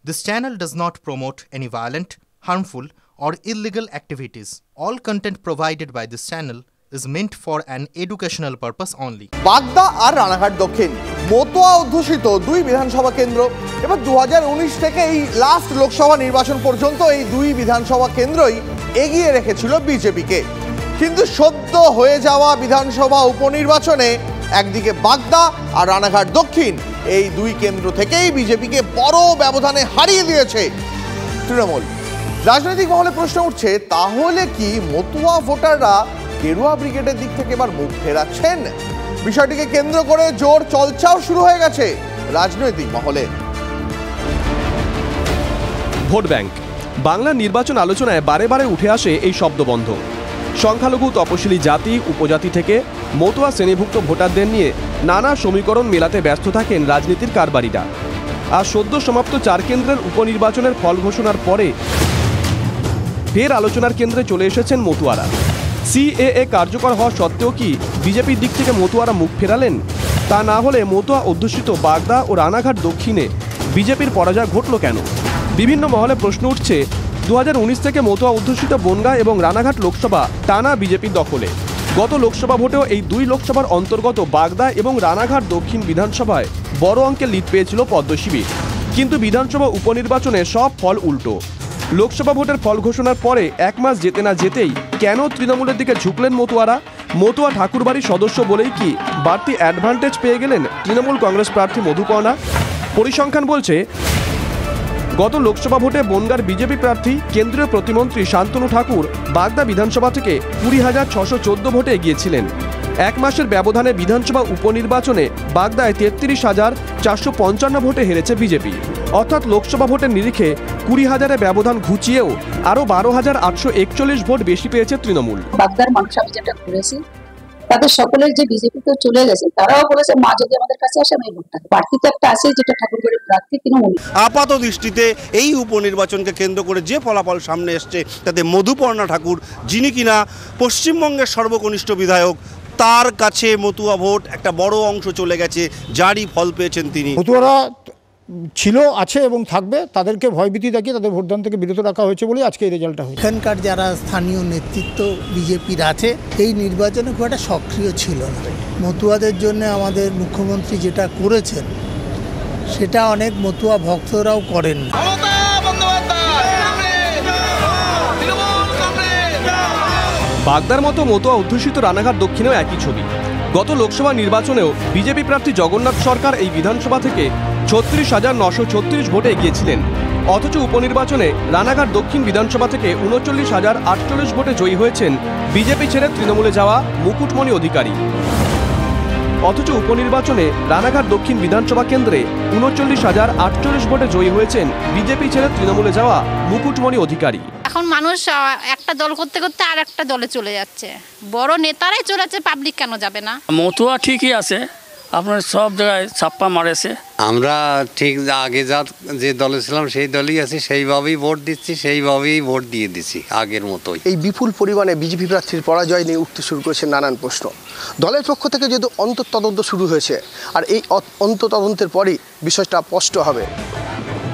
This channel does not promote any violent, harmful, or illegal activities. All content provided by this channel is meant for an educational purpose only. বাগদা আর রানাঘাট দক্ষিণ মতুয়া অধ্যুষিত দুই বিধানসভা কেন্দ্র। এবার 2019 থেকে এই লাস্ট লোকসভা নির্বাচন পর্যন্ত এই দুই বিধানসভা কেন্দ্রই এগিয়ে রেখেছিল বিজেপিকে। কিন্তু সদ্য হয়ে যাওয়া বিধানসভা উপনির্বাচনে একদিকে বাগদা আর রানাঘাট দক্ষিণ এই দুই কেন্দ্র থেকেই বিজেপিকে বড় ব্যবধানে হারিয়ে দিয়েছে তৃণমূল। রাজনৈতিক মহলে প্রশ্ন উঠছে, তাহলে কি মতুয়া ভোটাররা গেরুয়া ব্রিগেডের দিক থেকে এবার মুখ ফেরাচ্ছেন? বিষয়টিকে কেন্দ্র করে জোর চর্চাও শুরু হয়ে গেছে রাজনৈতিক মহলে। ভোট ব্যাংক বাংলার নির্বাচন আলোচনায় বারে বারে উঠে আসে এই শব্দবন্ধ। সংখ্যালঘু তপশিলি জাতি উপজাতি থেকে মতুয়া শ্রেণীভুক্ত ভোটারদের নিয়ে নানা সমীকরণ মেলাতে ব্যস্ত থাকেন রাজনীতির কারবারিরা। আর সদ্য সমাপ্ত 4 কেন্দ্রের উপনির্বাচনের ফল ঘোষণার পরে ফের আলোচনার কেন্দ্রে চলে এসেছেন মতুয়ারা। সিএএ কার্যকর হওয়া সত্ত্বেও কি বিজেপির দিক থেকে মতুয়ারা মুখ ফেরালেন? তা না হলে মতুয়া অধ্যুষিত বাগদা ও রানাঘাট দক্ষিণে বিজেপির পরাজয় ঘটল কেন? বিভিন্ন মহলে প্রশ্ন উঠছে, 2019 থেকে মতুয়া অধ্যুষিত বনগাঁ এবং রানাঘাট লোকসভা টানা বিজেপির দখলে। গত লোকসভা ভোটেও এই দুই লোকসভার অন্তর্গত বাগদা এবং রানাঘাট দক্ষিণ বিধানসভায় বড় অঙ্কের লিড পেয়েছিল পদ্মশিবির। কিন্তু বিধানসভা উপনির্বাচনে সব ফল উল্টো। লোকসভা ভোটের ফল ঘোষণার পরে 1 মাস যেতে না যেতেই কেন তৃণমূলের দিকে ঝুঁকলেন মতুয়ারা? মতুয়া ঠাকুরবাড়ির সদস্য বলেই কি বাড়তি অ্যাডভান্টেজ পেয়ে গেলেন তৃণমূল কংগ্রেস প্রার্থী মধুপর্ণা? পরিসংখ্যান বলছে, গত লোকসভা ভোটে বনগাঁর বিজেপি প্রার্থী কেন্দ্রীয় প্রতিমন্ত্রী শান্তনু ঠাকুর বাগদা বিধানসভা থেকে 20,614 ভোটে এগিয়েছিলেন। 1 মাসের ব্যবধানে বিধানসভা উপনির্বাচনে বাগদায় 33,455 ভোটে হেরেছে বিজেপি। অর্থাৎ লোকসভা ভোটের নিরিখে 20,000-এর ব্যবধান ঘুচিয়েও আরও 12,841 ভোট বেশি পেয়েছে তৃণমূল। বাগদার মানুষ আমি যেটা করেছি তাদের সকলের যে বিজেপিতে চলে গেছে, তারাও বলেছে মা যদি আমাদের কাছে আসে আমি ভোটটা বাড়তিতে একটা আছে যেটা ঠাকুরবাড়ির প্রার্থী তৃণমূল। আপাত দৃষ্টিতে এই উপনির্বাচনকে কেন্দ্র করে যে ফলাফল সামনে এসছে তাতে মধুপর্ণা ঠাকুর, যিনি কিনা পশ্চিমবঙ্গের সর্বকনিষ্ঠ বিধায়ক, তার কাছে মতুয়া ভোট একটা বড় অংশ চলে গেছে, যারই ফল পেয়েছেন তিনি। মতুয়ারা ছিল, আছে এবং থাকবে, তাদেরকে ভয়ভীতি দেখিয়ে তাদের ভোটদান থেকে বিরত রাখা হয়েছে বলে আজকে এই রেজাল্টটা হয়েছে। এখানকার যারা স্থানীয় নেতৃত্ব বিজেপির আছে এই নির্বাচনে খুব একটা সক্রিয় ছিল না। মতুয়াদের জন্য আমাদের মুখ্যমন্ত্রী যেটা করেছেন সেটা অনেক মতুয়া ভক্তরাও করেন না। বাগদার মতো মতুয়া অধ্যুষিত রানাঘাট দক্ষিণেও একই ছবি। গত লোকসভা নির্বাচনেও বিজেপি প্রার্থী জগন্নাথ সরকার এই বিধানসভা থেকে 36,936 ভোটে এগিয়েছিলেন। অথচ উপনির্বাচনে রানাঘাট দক্ষিণ বিধানসভা থেকে 39,048 ভোটে জয়ী হয়েছেন বিজেপি ছেড়ে তৃণমূলে যাওয়া মুকুটমণি অধিকারী। অথচ উপনির্বাচনে রানাঘাট দক্ষিণ বিধানসভা কেন্দ্রে 39,048 ভোটে জয়ী হয়েছেন বিজেপি ছেড়ে তৃণমূলে যাওয়া মুকুটমণি অধিকারী। এখন মানুষ একটা দল করতে করতে আর একটা দলে চলে যাচ্ছে। বড় নেতারাই চলে যাচ্ছে, পাবলিক কেন যাবে না? মতুয়া ঠিকই আছে, আপনার সব জায়গায় ছাপ্পা মারেছে। আমরা ঠিক আগে যে দলে ছিলাম সেই দলই আছি, সেইভাবেই ভোট দিচ্ছি, সেইভাবেই ভোট দিয়ে দিচ্ছি আগের মতোই। এই বিপুল পরিমাণে বিজেপি প্রার্থীর পরাজয় নিয়ে উঠতে শুরু করেছে নানান প্রশ্ন। দলের পক্ষ থেকে যেহেতু অন্তঃতদন্ত শুরু হয়েছে, আর এই অন্তঃতদন্তের পরই বিষয়টা স্পষ্ট হবে।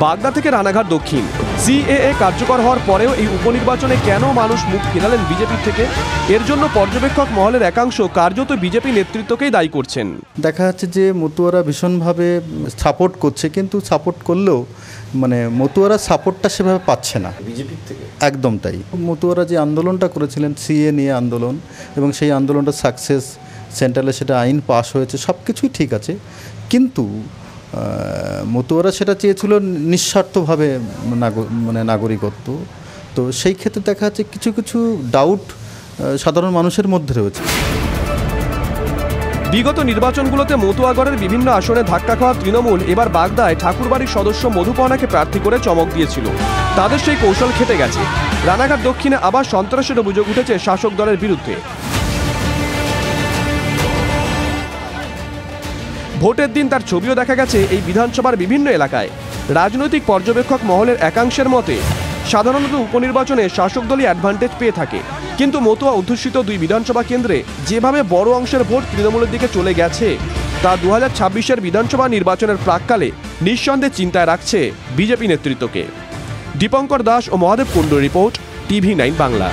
বাগদা থেকে রানাঘাট দক্ষিণ সিএএ কার্যকর হওয়ার পরেও এই উপনির্বাচনে কেন মানুষ মুখ ফেরালেন বিজেপির থেকে? এর জন্য পর্যবেক্ষক মহলের একাংশ কার্যত বিজেপি নেতৃত্বকেই দায়ী করছেন। দেখা যাচ্ছে যে মতুয়ারা ভীষণভাবে সাপোর্ট করছে, কিন্তু সাপোর্ট করলেও মতুয়ারা সাপোর্টটা সেভাবে পাচ্ছে না বিজেপির থেকে। একদম তাই। মতুয়ারা যে আন্দোলনটা করেছিলেন সিএ নিয়ে আন্দোলন, এবং সেই আন্দোলনটা সাকসেস, সেন্ট্রালে সেটা আইন পাস হয়েছে, সব কিছুই ঠিক আছে, কিন্তু মতুয়ারা সেটা চেয়েছিল নিঃস্বার্থভাবে নাগরিকত্ব। তো সেই ক্ষেত্রে দেখা যাচ্ছে কিছু কিছু ডাউট সাধারণ মানুষের মধ্যে রয়েছে। বিগত নির্বাচনগুলোতে মতুয়াগড়ের বিভিন্ন আসনে ধাক্কা খাওয়া তৃণমূল এবার বাগদায় ঠাকুরবাড়ির সদস্য মধুপর্ণাকে প্রার্থী করে চমক দিয়েছিল। তাদের সেই কৌশল খেটে গেছে। রানাঘাট দক্ষিণে আবার সন্ত্রাসের অভিযোগ উঠেছে শাসক দলের বিরুদ্ধে। ভোটের দিন তার ছবিও দেখা গেছে এই বিধানসভার বিভিন্ন এলাকায়। রাজনৈতিক পর্যবেক্ষক মহলের একাংশের মতে সাধারণত উপনির্বাচনে শাসক দলই অ্যাডভান্টেজ পেয়ে থাকে, কিন্তু মতুয়া অধ্যুষিত দুই বিধানসভা কেন্দ্রে যেভাবে বড় অংশের ভোট তৃণমূলের দিকে চলে গেছে তা 2026-এর বিধানসভা নির্বাচনের প্রাক্কালে নিঃসন্দেহে চিন্তায় রাখছে বিজেপি নেতৃত্বকে। দীপঙ্কর দাস ও মহাদেব কুণ্ডুর রিপোর্ট, TV9 বাংলা।